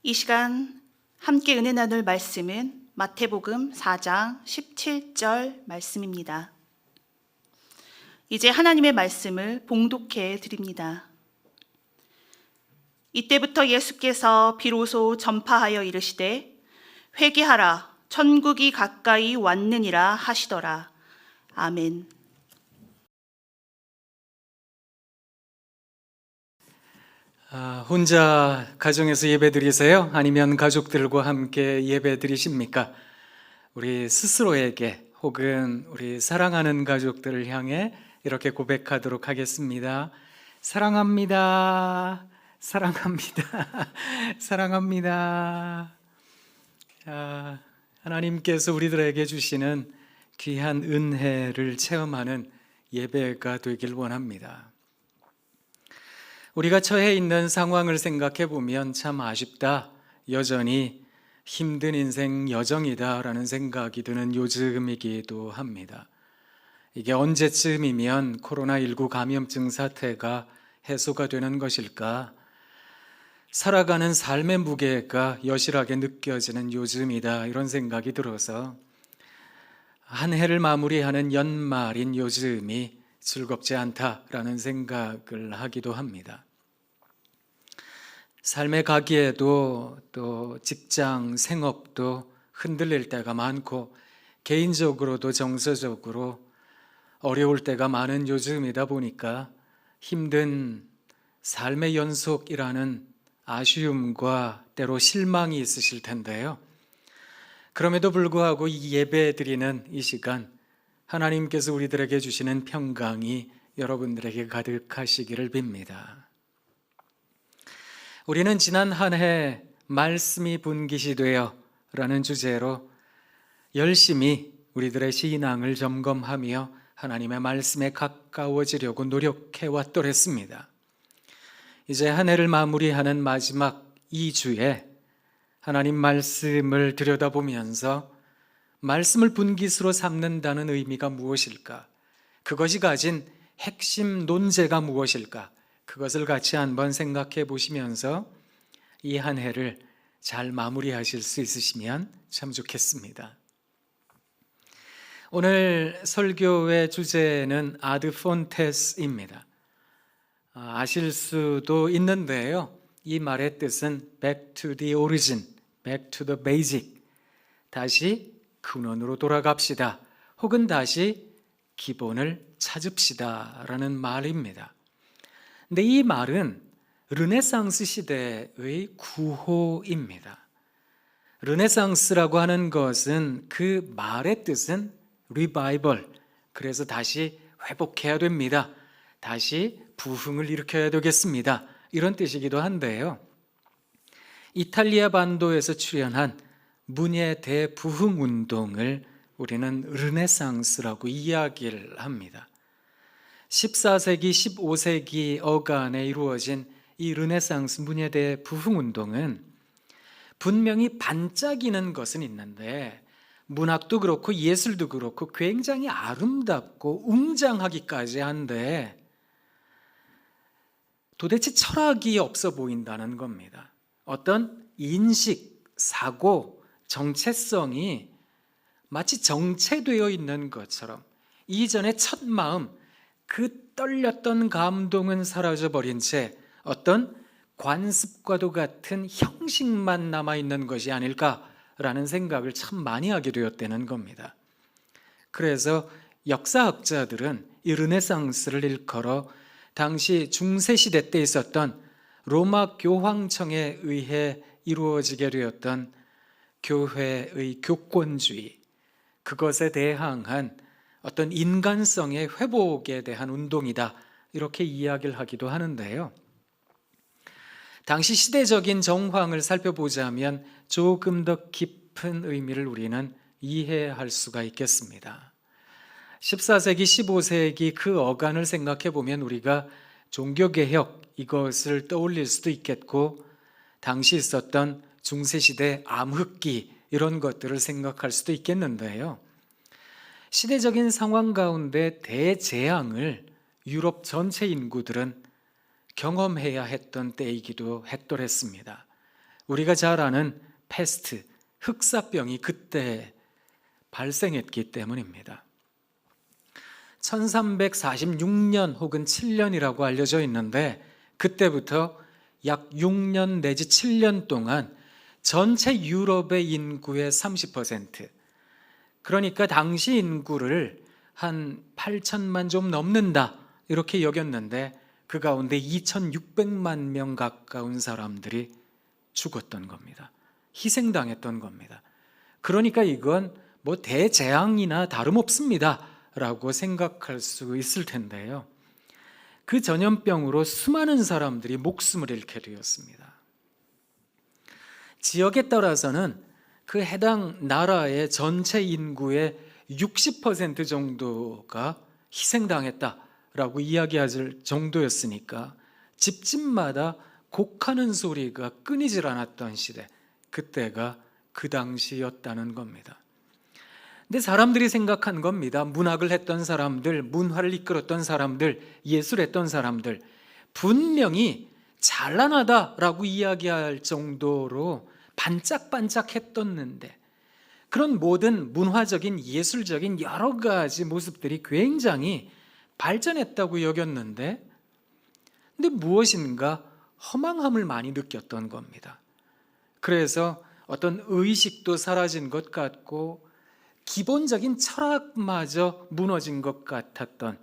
이 시간 함께 은혜 나눌 말씀은 마태복음 4장 17절 말씀입니다. 이제 하나님의 말씀을 봉독해 드립니다. 이때부터 예수께서 비로소 전파하여 이르시되 회개하라 천국이 가까이 왔느니라 하시더라. 아멘. 혼자 가정에서 예배 드리세요? 아니면 가족들과 함께 예배 드리십니까? 우리 스스로에게 혹은 우리 사랑하는 가족들을 향해 이렇게 고백하도록 하겠습니다. 사랑합니다. 사랑합니다. 사랑합니다. 하나님께서 우리들에게 주시는 귀한 은혜를 체험하는 예배가 되길 원합니다. 우리가 처해 있는 상황을 생각해 보면 참 아쉽다, 여전히 힘든 인생 여정이다 라는 생각이 드는 요즘이기도 합니다. 이게 언제쯤이면 코로나19 감염증 사태가 해소가 되는 것일까? 살아가는 삶의 무게가 여실하게 느껴지는 요즘이다, 이런 생각이 들어서 한 해를 마무리하는 연말인 요즘이 즐겁지 않다라는 생각을 하기도 합니다. 삶의 가기에도 또 직장, 생업도 흔들릴 때가 많고 개인적으로도 정서적으로 어려울 때가 많은 요즘이다 보니까 힘든 삶의 연속이라는 아쉬움과 때로 실망이 있으실 텐데요. 그럼에도 불구하고 이 예배 드리는 이 시간, 하나님께서 우리들에게 주시는 평강이 여러분들에게 가득하시기를 빕니다. 우리는 지난 한 해 말씀이 분깃이 되어 라는 주제로 열심히 우리들의 신앙을 점검하며 하나님의 말씀에 가까워지려고 노력해 왔더랬습니다. 이제 한 해를 마무리하는 마지막 2주에 하나님 말씀을 들여다보면서 말씀을 분깃으로 삼는다는 의미가 무엇일까? 그것이 가진 핵심 논제가 무엇일까? 그것을 같이 한번 생각해 보시면서 이 한 해를 잘 마무리하실 수 있으시면 참 좋겠습니다. 오늘 설교의 주제는 아드 폰테스입니다. 아실 수도 있는데요. 이 말의 뜻은 back to the origin, back to the basic. 다시 근원으로 돌아갑시다. 혹은 다시 기본을 찾읍시다 라는 말입니다. 근데 이 말은 르네상스 시대의 구호입니다. 르네상스라고 하는 것은 그 말의 뜻은 리바이벌, 그래서 다시 회복해야 됩니다. 다시 부흥을 일으켜야 되겠습니다. 이런 뜻이기도 한데요. 이탈리아 반도에서 출현한 문예 대부흥 운동을 우리는 르네상스라고 이야기를 합니다. 14세기, 15세기 어간에 이루어진 이 르네상스 문예 대부흥 운동은 분명히 반짝이는 것은 있는데 문학도 그렇고 예술도 그렇고 굉장히 아름답고 웅장하기까지 한데 도대체 철학이 없어 보인다는 겁니다. 어떤 인식, 사고, 정체성이 마치 정체되어 있는 것처럼 이전의 첫 마음, 그 떨렸던 감동은 사라져버린 채 어떤 관습과도 같은 형식만 남아있는 것이 아닐까라는 생각을 참 많이 하게 되었다는 겁니다. 그래서 역사학자들은 이 르네상스를 일컬어 당시 중세시대 때 있었던 로마 교황청에 의해 이루어지게 되었던 교회의 교권주의, 그것에 대항한 어떤 인간성의 회복에 대한 운동이다, 이렇게 이야기를 하기도 하는데요. 당시 시대적인 정황을 살펴보자면 조금 더 깊은 의미를 우리는 이해할 수가 있겠습니다. 14세기, 15세기 그 어간을 생각해 보면 우리가 종교개혁 이것을 떠올릴 수도 있겠고 당시 있었던 중세시대 암흑기 이런 것들을 생각할 수도 있겠는데요. 시대적인 상황 가운데 대재앙을 유럽 전체 인구들은 경험해야 했던 때이기도 했더랬습니다. 우리가 잘 아는 패스트, 흑사병이 그때 발생했기 때문입니다. 1346년 혹은 7년이라고 알려져 있는데 그때부터 약 6년 내지 7년 동안 전체 유럽의 인구의 30%, 그러니까 당시 인구를 한 8천만 좀 넘는다 이렇게 여겼는데 그 가운데 2,600만 명 가까운 사람들이 죽었던 겁니다. 희생당했던 겁니다. 그러니까 이건 뭐 대재앙이나 다름없습니다 라고 생각할 수 있을 텐데요. 그 전염병으로 수많은 사람들이 목숨을 잃게 되었습니다. 지역에 따라서는 그 해당 나라의 전체 인구의 60% 정도가 희생당했다라고 이야기할 정도였으니까 집집마다 곡하는 소리가 끊이질 않았던 시대, 그때가 그 당시였다는 겁니다. 근데 사람들이 생각한 겁니다. 문학을 했던 사람들, 문화를 이끌었던 사람들, 예술했던 사람들, 분명히 찬란하다라고 이야기할 정도로 반짝반짝했었는데 그런 모든 문화적인 예술적인 여러 가지 모습들이 굉장히 발전했다고 여겼는데 근데 무엇인가 허망함을 많이 느꼈던 겁니다. 그래서 어떤 의식도 사라진 것 같고 기본적인 철학마저 무너진 것 같았던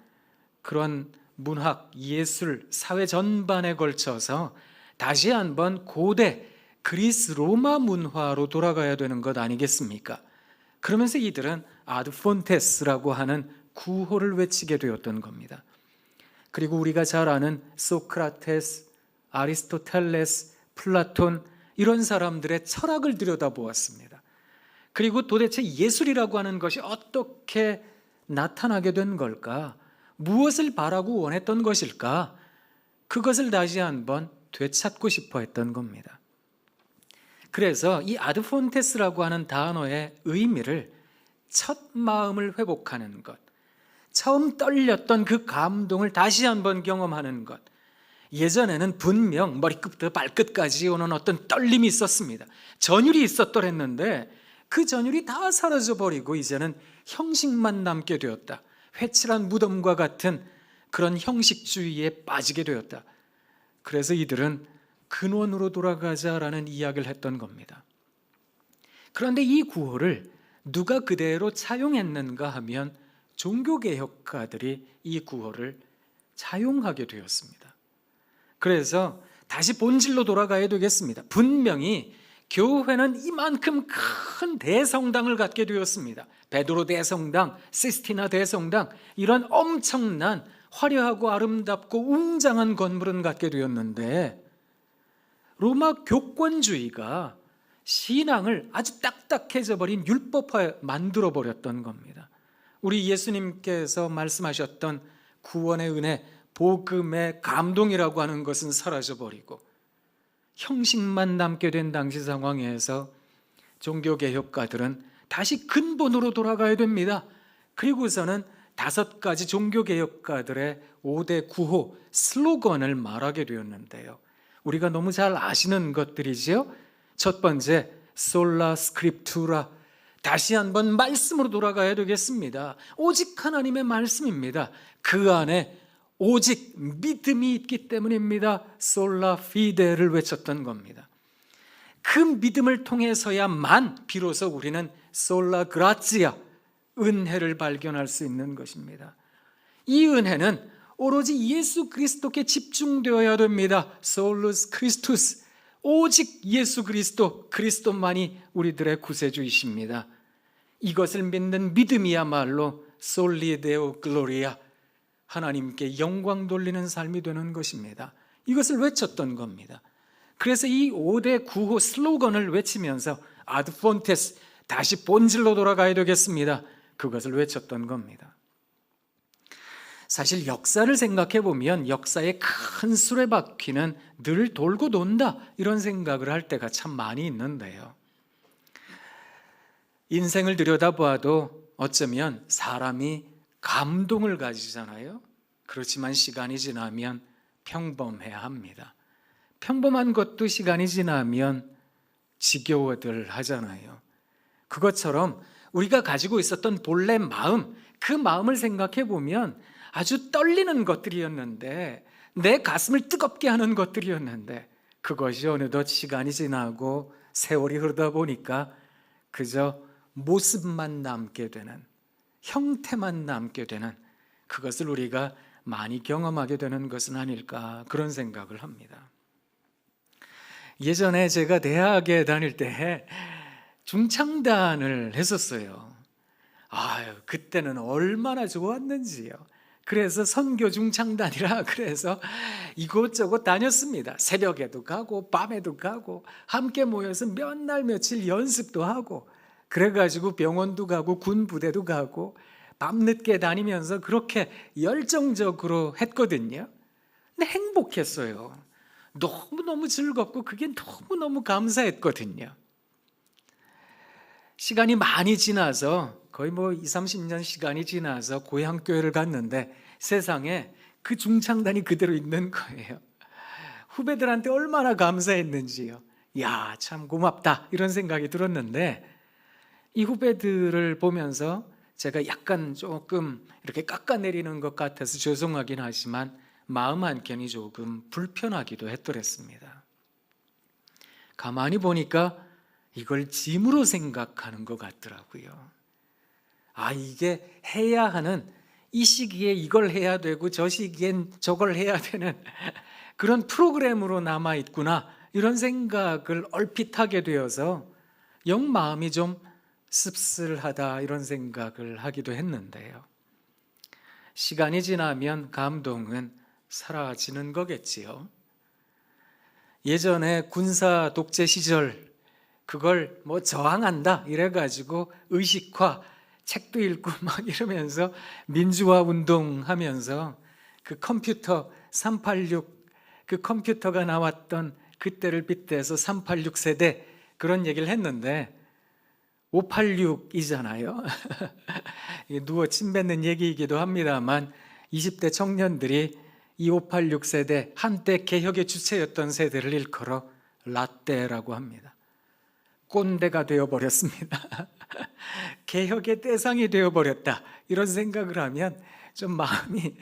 그런 문학, 예술, 사회 전반에 걸쳐서 다시 한번 고대 그리스 로마 문화로 돌아가야 되는 것 아니겠습니까? 그러면서 이들은 아드폰테스라고 하는 구호를 외치게 되었던 겁니다. 그리고 우리가 잘 아는 소크라테스, 아리스토텔레스, 플라톤 이런 사람들의 철학을 들여다보았습니다. 그리고 도대체 예술이라고 하는 것이 어떻게 나타나게 된 걸까? 무엇을 바라고 원했던 것일까? 그것을 다시 한번 되찾고 싶어 했던 겁니다. 그래서 이 아드폰테스라고 하는 단어의 의미를 첫 마음을 회복하는 것, 처음 떨렸던 그 감동을 다시 한번 경험하는 것. 예전에는 분명 머리끝부터 발끝까지 오는 어떤 떨림이 있었습니다. 전율이 있었더랬는데 그 전율이 다 사라져버리고 이제는 형식만 남게 되었다. 회칠한 무덤과 같은 그런 형식주의에 빠지게 되었다. 그래서 이들은 근원으로 돌아가자라는 이야기를 했던 겁니다. 그런데 이 구호를 누가 그대로 차용했는가 하면 종교개혁가들이 이 구호를 차용하게 되었습니다. 그래서 다시 본질로 돌아가야 되겠습니다. 분명히 교회는 이만큼 큰 대성당을 갖게 되었습니다. 베드로 대성당, 시스티나 대성당, 이런 엄청난 화려하고 아름답고 웅장한 건물은 갖게 되었는데 로마 교권주의가 신앙을 아주 딱딱해져 버린 율법화에 만들어 버렸던 겁니다. 우리 예수님께서 말씀하셨던 구원의 은혜, 복음의 감동이라고 하는 것은 사라져 버리고 형식만 남게 된 당시 상황에서 종교개혁가들은 다시 근본으로 돌아가야 됩니다. 그리고서는 5가지 종교개혁가들의 5대 구호, 슬로건을 말하게 되었는데요. 우리가 너무 잘 아시는 것들이지요. 첫 번째, 솔라 스크립투라. 다시 한번 말씀으로 돌아가야 되겠습니다. 오직 하나님의 말씀입니다. 그 안에 오직 믿음이 있기 때문입니다. 솔라 피데를 외쳤던 겁니다. 그 믿음을 통해서야만 비로소 우리는 솔라 그라치아, 은혜를 발견할 수 있는 것입니다. 이 은혜는 오로지 예수 그리스도께 집중되어야 됩니다. 솔루스 크리스투스, 오직 예수 그리스도, 그리스도만이 우리들의 구세주이십니다. 이것을 믿는 믿음이야말로 솔리데오 글로리아, 하나님께 영광 돌리는 삶이 되는 것입니다. 이것을 외쳤던 겁니다. 그래서 이 5대 구호 슬로건을 외치면서 아드폰테스, 다시 본질로 돌아가야 되겠습니다. 그것을 외쳤던 겁니다. 사실 역사를 생각해 보면 역사의 큰 수레바퀴는 늘 돌고 돈다, 이런 생각을 할 때가 참 많이 있는데요. 인생을 들여다보아도 어쩌면 사람이 감동을 가지잖아요. 그렇지만 시간이 지나면 평범해야 합니다. 평범한 것도 시간이 지나면 지겨워들 하잖아요. 그것처럼 우리가 가지고 있었던 본래 마음, 그 마음을 생각해 보면 아주 떨리는 것들이었는데, 내 가슴을 뜨겁게 하는 것들이었는데, 그것이 어느덧 시간이 지나고 세월이 흐르다 보니까 그저 모습만 남게 되는, 형태만 남게 되는, 그것을 우리가 많이 경험하게 되는 것은 아닐까, 그런 생각을 합니다. 예전에 제가 대학에 다닐 때 중창단을 했었어요. 아유, 그때는 얼마나 좋았는지요. 그래서 선교 중창단이라 그래서 이곳저곳 다녔습니다. 새벽에도 가고 밤에도 가고 함께 모여서 몇 날 며칠 연습도 하고, 그래가지고 병원도 가고 군부대도 가고 밤늦게 다니면서 그렇게 열정적으로 했거든요. 근데 행복했어요. 너무너무 즐겁고 그게 너무너무 감사했거든요. 시간이 많이 지나서 거의 20, 30년 시간이 지나서 고향교회를 갔는데 세상에 그 중창단이 그대로 있는 거예요. 후배들한테 얼마나 감사했는지요. 야, 참 고맙다, 이런 생각이 들었는데, 이 후배들을 보면서 제가 약간 조금 이렇게 깎아내리는 것 같아서 죄송하긴 하지만 마음 한켠이 조금 불편하기도 했더랬습니다. 가만히 보니까 이걸 짐으로 생각하는 것 같더라고요. 아, 이게 해야 하는, 이 시기에 이걸 해야 되고 저 시기엔 저걸 해야 되는 그런 프로그램으로 남아있구나, 이런 생각을 얼핏 하게 되어서 영 마음이 좀 씁쓸하다, 이런 생각을 하기도 했는데요. 시간이 지나면 감동은 사라지는 거겠지요. 예전에 군사 독재 시절 그걸 저항한다 이래가지고 의식화, 책도 읽고 막 이러면서 민주화 운동하면서 그 컴퓨터 386, 그 컴퓨터가 나왔던 그때를 빗대서 386 세대, 그런 얘기를 했는데 586이잖아요. 누워 침 뱉는 얘기이기도 합니다만 20대 청년들이 이 586 세대, 한때 개혁의 주체였던 세대를 일컬어 라떼라고 합니다. 꼰대가 되어버렸습니다. 개혁의 대상이 되어버렸다, 이런 생각을 하면 좀 마음이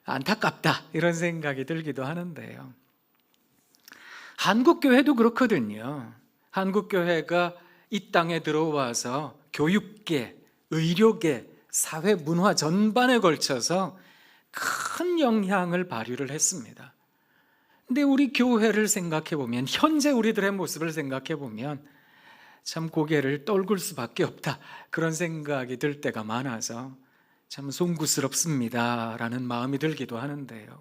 안타깝다, 이런 생각이 들기도 하는데요. 한국교회도 그렇거든요. 한국교회가 이 땅에 들어와서 교육계, 의료계, 사회 문화 전반에 걸쳐서 큰 영향을 발휘를 했습니다. 근데 우리 교회를 생각해 보면, 현재 우리들의 모습을 생각해 보면 참 고개를 떨굴 수밖에 없다, 그런 생각이 들 때가 많아서 참 송구스럽습니다라는 마음이 들기도 하는데요.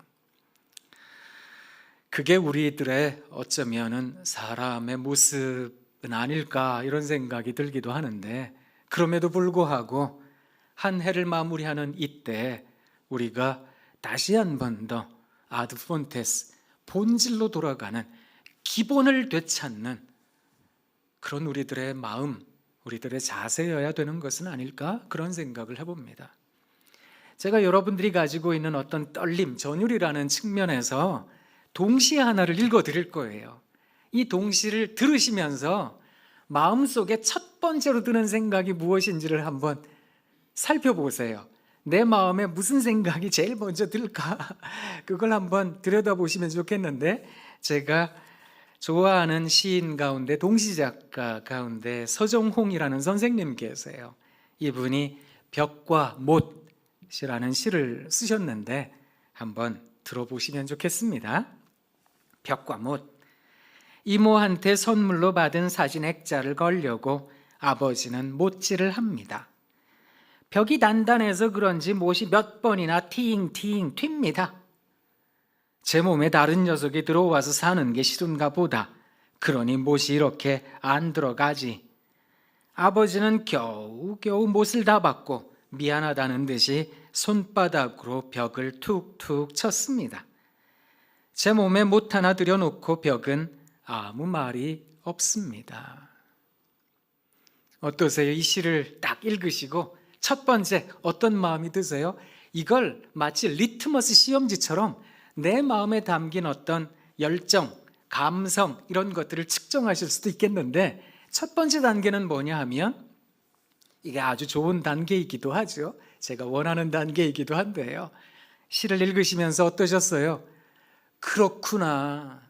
그게 우리들의 어쩌면은 사람의 모습은 아닐까, 이런 생각이 들기도 하는데, 그럼에도 불구하고 한 해를 마무리하는 이때 우리가 다시 한 번 더 아드 폰테스, 본질로 돌아가는, 기본을 되찾는 그런 우리들의 마음, 우리들의 자세여야 되는 것은 아닐까, 그런 생각을 해봅니다. 제가 여러분들이 가지고 있는 어떤 떨림, 전율이라는 측면에서 동시 하나를 읽어드릴 거예요. 이 동시를 들으시면서 마음속에 첫 번째로 드는 생각이 무엇인지를 한번 살펴보세요. 내 마음에 무슨 생각이 제일 먼저 들까? 그걸 한번 들여다보시면 좋겠는데, 제가 좋아하는 시인 가운데, 동시작가 가운데 서정홍이라는 선생님 계세요. 이분이 벽과 못이라는 시를 쓰셨는데 한번 들어보시면 좋겠습니다. 벽과 못. 이모한테 선물로 받은 사진 액자를 걸려고 아버지는 못질을 합니다. 벽이 단단해서 그런지 못이 몇 번이나 팅팅 튑니다. 제 몸에 다른 녀석이 들어와서 사는 게 싫은가 보다. 그러니 못이 이렇게 안 들어가지. 아버지는 겨우겨우 못을 다 받고 미안하다는 듯이 손바닥으로 벽을 툭툭 쳤습니다. 제 몸에 못 하나 들여놓고 벽은 아무 말이 없습니다. 어떠세요? 이 시를 딱 읽으시고 첫 번째 어떤 마음이 드세요? 이걸 마치 리트머스 시험지처럼 내 마음에 담긴 어떤 열정, 감성 이런 것들을 측정하실 수도 있겠는데 첫 번째 단계는 뭐냐 하면 이게 아주 좋은 단계이기도 하죠. 제가 원하는 단계이기도 한데요. 시를 읽으시면서 어떠셨어요? 그렇구나.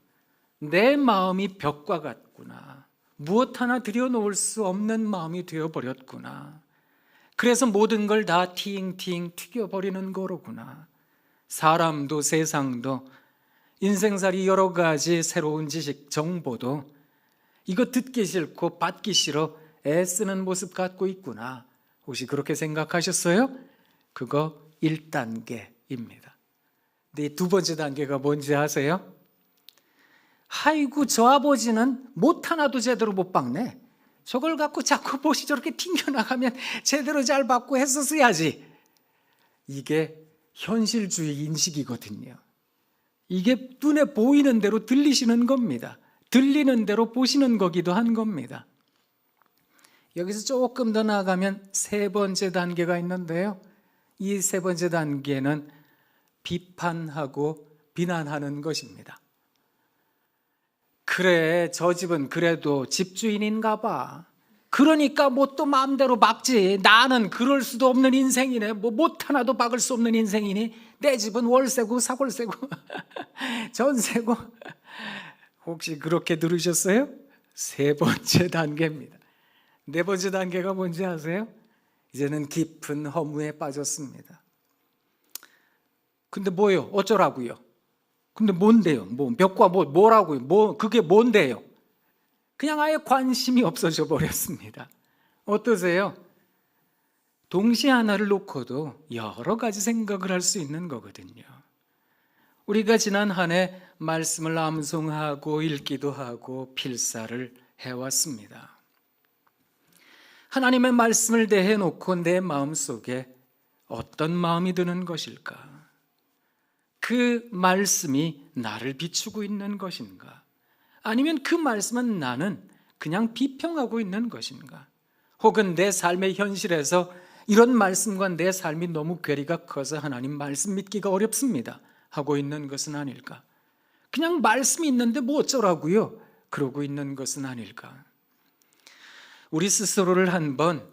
내 마음이 벽과 같구나. 무엇 하나 들여놓을 수 없는 마음이 되어버렸구나. 그래서 모든 걸 다 팅팅 튀겨버리는 거로구나. 사람도 세상도 인생살이 여러 가지 새로운 지식, 정보도 이거 듣기 싫고 받기 싫어 애쓰는 모습 갖고 있구나. 혹시 그렇게 생각하셨어요? 그거 1단계입니다. 근데 두 번째 단계가 뭔지 아세요? 아이고 저 아버지는 못 하나도 제대로 못 박네. 저걸 갖고 자꾸 보시 저렇게 튕겨나가면 제대로 잘 받고 했었어야지. 이게 현실주의 인식이거든요. 이게 눈에 보이는 대로 들리시는 겁니다. 들리는 대로 보시는 거기도 한 겁니다. 여기서 조금 더 나아가면 세 번째 단계가 있는데요. 이 세 번째 단계는 비판하고 비난하는 것입니다. 그래, 저 집은 그래도 집주인인가 봐. 그러니까 뭐 또 마음대로 막지. 나는 그럴 수도 없는 인생이네. 뭐 못 하나도 박을 수 없는 인생이니 내 집은 월세고 사골세고 전세고. 혹시 그렇게 들으셨어요? 세 번째 단계입니다. 네 번째 단계가 뭔지 아세요? 이제는 깊은 허무에 빠졌습니다. 근데 뭐요? 어쩌라고요? 근데 뭔데요? 뭐 벽과 뭐라고요? 그게 뭔데요? 그냥 아예 관심이 없어져 버렸습니다. 어떠세요? 동시 하나를 놓고도 여러 가지 생각을 할 수 있는 거거든요. 우리가 지난 한 해 말씀을 암송하고 읽기도 하고 필사를 해왔습니다. 하나님의 말씀을 대해 놓고 내 마음속에 어떤 마음이 드는 것일까? 그 말씀이 나를 비추고 있는 것인가? 아니면 그 말씀은 나는 그냥 비평하고 있는 것인가? 혹은 내 삶의 현실에서 이런 말씀과 내 삶이 너무 괴리가 커서 하나님 말씀 믿기가 어렵습니다 하고 있는 것은 아닐까? 그냥 말씀이 있는데 뭐 어쩌라고요? 그러고 있는 것은 아닐까? 우리 스스로를 한번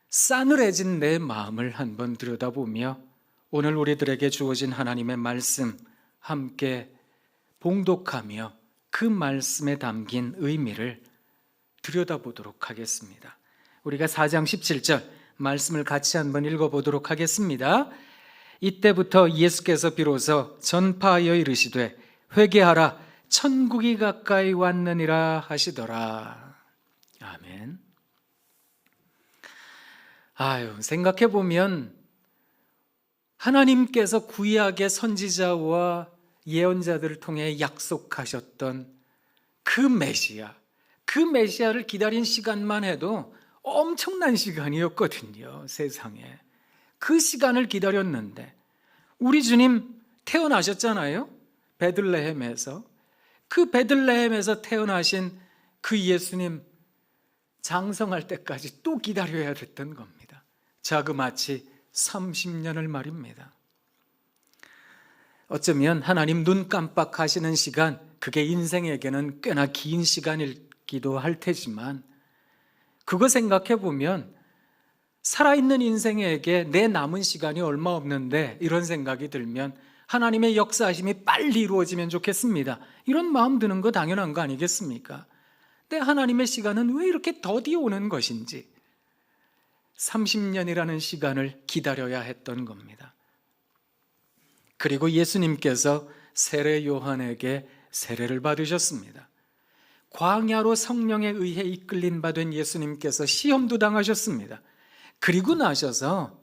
싸늘해진 내 마음을 한번 들여다보며 오늘 우리들에게 주어진 하나님의 말씀 함께 봉독하며 그 말씀에 담긴 의미를 들여다보도록 하겠습니다. 우리가 4장 17절 말씀을 같이 한번 읽어보도록 하겠습니다. 이때부터 예수께서 비로소 전파하여 이르시되 회개하라 천국이 가까이 왔느니라 하시더라. 아멘. 생각해보면 하나님께서 구약의 선지자와 예언자들을 통해 약속하셨던 그 메시아를 기다린 시간만 해도 엄청난 시간이었거든요. 세상에. 그 시간을 기다렸는데 우리 주님 태어나셨잖아요. 베들레헴에서. 그 베들레헴에서 태어나신 그 예수님 장성할 때까지 또 기다려야 됐던 겁니다. 자그마치 30년을 말입니다. 어쩌면 하나님 눈 깜빡하시는 시간, 그게 인생에게는 꽤나 긴 시간이기도 할 테지만 그거 생각해 보면 살아있는 인생에게 내 남은 시간이 얼마 없는데 이런 생각이 들면 하나님의 역사하심이 빨리 이루어지면 좋겠습니다. 이런 마음 드는 거 당연한 거 아니겠습니까? 근데 하나님의 시간은 왜 이렇게 더디 오는 것인지 30년이라는 시간을 기다려야 했던 겁니다. 그리고 예수님께서 세례 요한에게 세례를 받으셨습니다. 광야로 성령에 의해 이끌린 바 된 예수님께서 시험도 당하셨습니다. 그리고 나셔서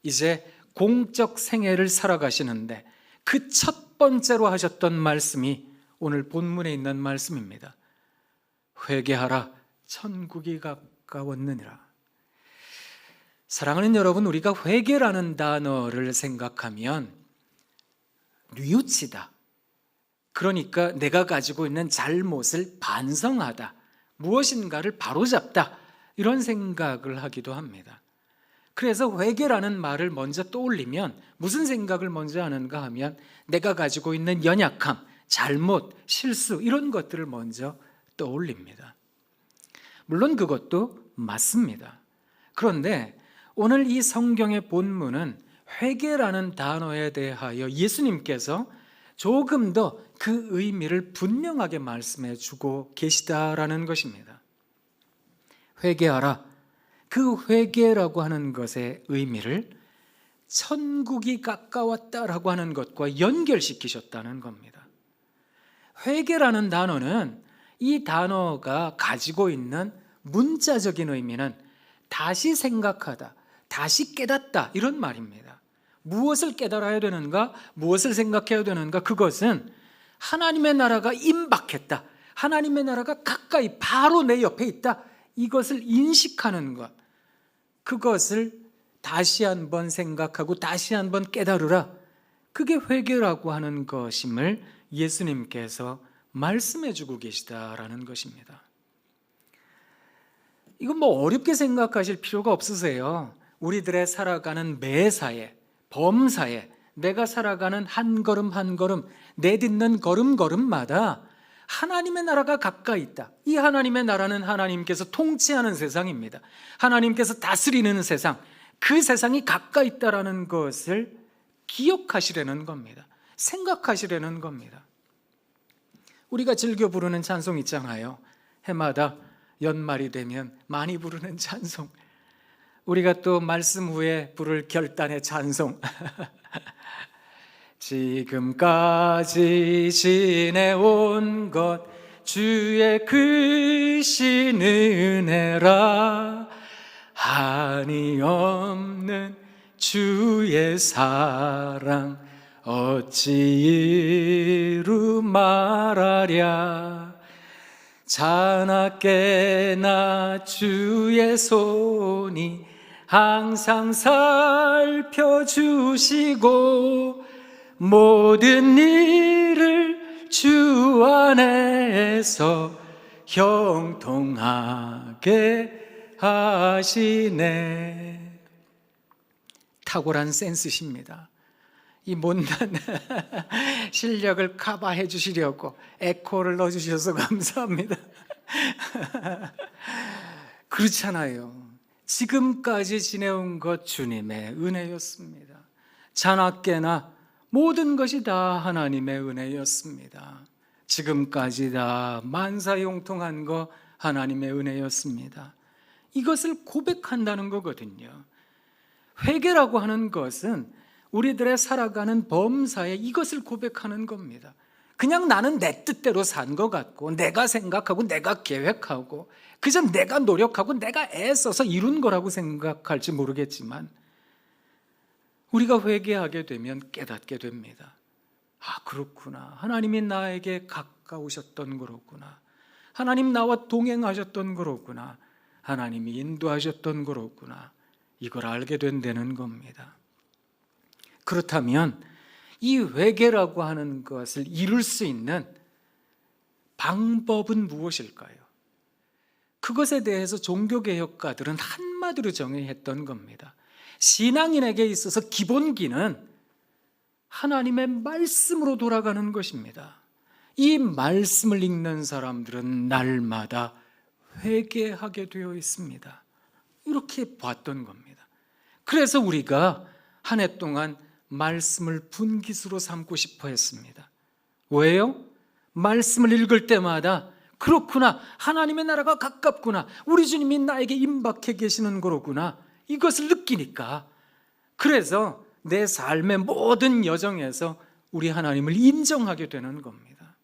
이제 공적 생애를 살아가시는데 그 첫 번째로 하셨던 말씀이 오늘 본문에 있는 말씀입니다. 회개하라 천국이 가까웠느니라. 사랑하는 여러분, 우리가 회개라는 단어를 생각하면 뉘우치다, 그러니까 내가 가지고 있는 잘못을 반성하다, 무엇인가를 바로잡다, 이런 생각을 하기도 합니다. 그래서 회개라는 말을 먼저 떠올리면 무슨 생각을 먼저 하는가 하면 내가 가지고 있는 연약함, 잘못, 실수 이런 것들을 먼저 떠올립니다. 물론 그것도 맞습니다. 그런데 오늘 이 성경의 본문은 회개라는 단어에 대하여 예수님께서 조금 더 그 의미를 분명하게 말씀해 주고 계시다라는 것입니다. 회개하라. 그 회개라고 하는 것의 의미를 천국이 가까웠다라고 하는 것과 연결시키셨다는 겁니다. 회개라는 단어는 이 단어가 가지고 있는 문자적인 의미는 다시 생각하다, 다시 깨닫다 이런 말입니다. 무엇을 깨달아야 되는가, 무엇을 생각해야 되는가, 그것은 하나님의 나라가 임박했다, 하나님의 나라가 가까이 바로 내 옆에 있다, 이것을 인식하는 것, 그것을 다시 한번 생각하고 다시 한번 깨달으라, 그게 회개라고 하는 것임을 예수님께서 말씀해 주고 계시다라는 것입니다. 이건 뭐 어렵게 생각하실 필요가 없으세요. 우리들의 살아가는 매사에, 범사에, 내가 살아가는 한 걸음 한 걸음, 내딛는 걸음걸음마다 하나님의 나라가 가까이 있다. 이 하나님의 나라는 하나님께서 통치하는 세상입니다. 하나님께서 다스리는 세상, 그 세상이 가까이 있다라는 것을 기억하시려는 겁니다. 생각하시려는 겁니다. 우리가 즐겨 부르는 찬송 있잖아요. 해마다 연말이 되면 많이 부르는 찬송. 우리가 또 말씀 후에 부를 결단의 찬송. 지금까지 지내온 것 주의 크신 은혜라, 한이 없는 주의 사랑 어찌 이루 말하랴. 자나깨나 주의 손이 항상 살펴주시고 모든 일을 주 안에서 형통하게 하시네. 탁월한 센스십니다. 이 못난 실력을 커버해 주시려고 에코를 넣어주셔서 감사합니다. 그렇잖아요. 지금까지 지내온 것 주님의 은혜였습니다. 자나깨나 모든 것이 다 하나님의 은혜였습니다. 지금까지 다 만사용통한 거 하나님의 은혜였습니다. 이것을 고백한다는 거거든요. 회개라고 하는 것은 우리들의 살아가는 범사에 이것을 고백하는 겁니다. 그냥 나는 내 뜻대로 산 것 같고, 내가 생각하고 내가 계획하고 그저 내가 노력하고 내가 애써서 이룬 거라고 생각할지 모르겠지만, 우리가 회개하게 되면 깨닫게 됩니다. 아, 그렇구나. 하나님이 나에게 가까우셨던 거로구나. 하나님 나와 동행하셨던 거로구나. 하나님이 인도하셨던 거로구나. 이걸 알게 된다는 겁니다. 그렇다면 이 회개라고 하는 것을 이룰 수 있는 방법은 무엇일까요? 그것에 대해서 종교개혁가들은 한마디로 정의했던 겁니다. 신앙인에게 있어서 기본기는 하나님의 말씀으로 돌아가는 것입니다. 이 말씀을 읽는 사람들은 날마다 회개하게 되어 있습니다. 이렇게 봤던 겁니다. 그래서 우리가 한 해 동안 말씀을 분기수로 삼고 싶어 했습니다. 왜요? 말씀을 읽을 때마다 그렇구나, 하나님의 나라가 가깝구나, 우리 주님이 나에게 임박해 계시는 거로구나, 이것을 느끼니까. 그래서 내 삶의 모든 여정에서 우리 하나님을 인정하게 되는 겁니다.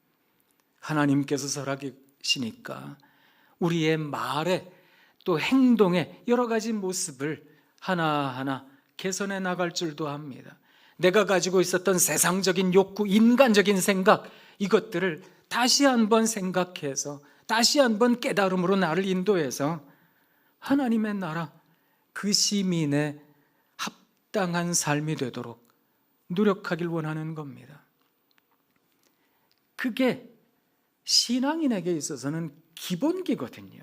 하나님께서 살아계시니까 우리의 말에 또 행동에 여러 가지 모습을 하나하나 개선해 나갈 줄도 합니다. 내가 가지고 있었던 세상적인 욕구, 인간적인 생각, 이것들을 다시 한번 생각해서 다시 한번 깨달음으로 나를 인도해서 하나님의 나라, 그 시민의 합당한 삶이 되도록 노력하길 원하는 겁니다. 그게 신앙인에게 있어서는 기본기거든요.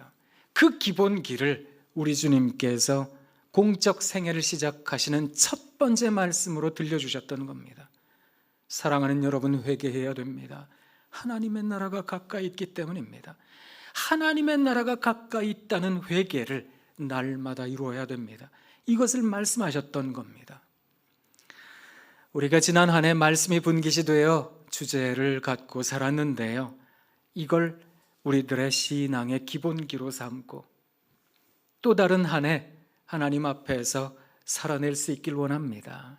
그 기본기를 우리 주님께서 공적 생애를 시작하시는 첫 번째 말씀으로 들려주셨던 겁니다. 사랑하는 여러분, 회개해야 됩니다. 하나님의 나라가 가까이 있기 때문입니다. 하나님의 나라가 가까이 있다는 회개를 날마다 이루어야 됩니다. 이것을 말씀하셨던 겁니다. 우리가 지난 한 해 말씀이 분깃이 되어 주제를 갖고 살았는데요. 이걸 우리들의 신앙의 기본기로 삼고 또 다른 한 해 하나님 앞에서 살아낼 수 있길 원합니다.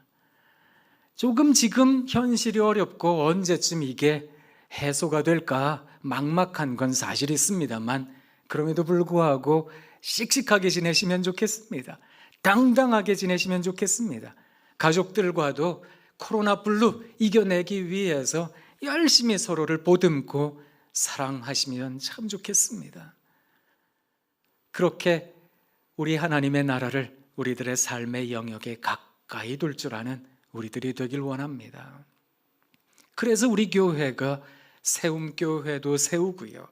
조금 지금 현실이 어렵고 언제쯤 이게 해소가 될까 막막한 건 사실 있습니다만 그럼에도 불구하고 씩씩하게 지내시면 좋겠습니다. 당당하게 지내시면 좋겠습니다. 가족들과도 코로나 블루 이겨내기 위해서 열심히 서로를 보듬고 사랑하시면 참 좋겠습니다. 그렇게 우리 하나님의 나라를 우리들의 삶의 영역에 가까이 둘 줄 아는 우리들이 되길 원합니다. 그래서 우리 교회가 세움교회도 세우고요.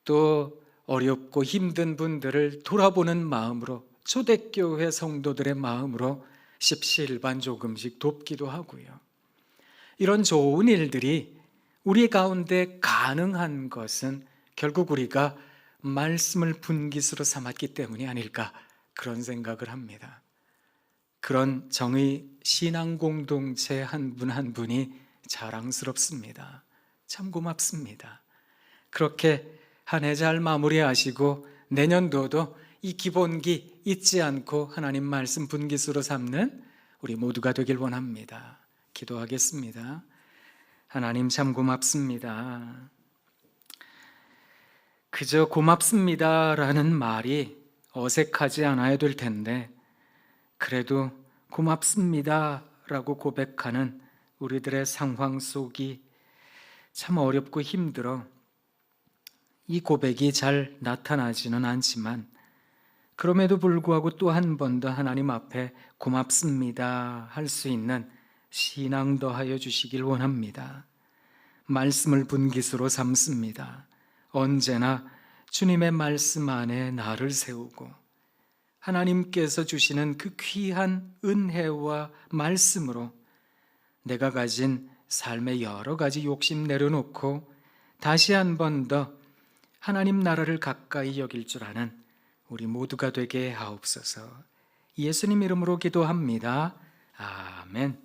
또 어렵고 힘든 분들을 돌아보는 마음으로 초대교회 성도들의 마음으로 십시일반 조금씩 돕기도 하고요. 이런 좋은 일들이 우리 가운데 가능한 것은 결국 우리가 말씀을 분깃으로 삼았기 때문이 아닐까 그런 생각을 합니다. 그런 정의 신앙 공동체 한 분 한 분이 자랑스럽습니다. 참 고맙습니다. 그렇게 한 해 잘 마무리하시고 내년도도 이 기본기 잊지 않고 하나님 말씀 분깃으로 삼는 우리 모두가 되길 원합니다. 기도하겠습니다. 하나님 참 고맙습니다. 그저 고맙습니다라는 말이 어색하지 않아야 될 텐데 그래도 고맙습니다라고 고백하는 우리들의 상황 속이 참 어렵고 힘들어 이 고백이 잘 나타나지는 않지만 그럼에도 불구하고 또 한 번 더 하나님 앞에 고맙습니다 할 수 있는 신앙 더하여 주시길 원합니다. 말씀을 분깃으로 삼습니다. 언제나 주님의 말씀 안에 나를 세우고 하나님께서 주시는 그 귀한 은혜와 말씀으로 내가 가진 삶의 여러 가지 욕심 내려놓고 다시 한 번 더 하나님 나라를 가까이 여길 줄 아는 우리 모두가 되게 하옵소서. 예수님 이름으로 기도합니다. 아멘.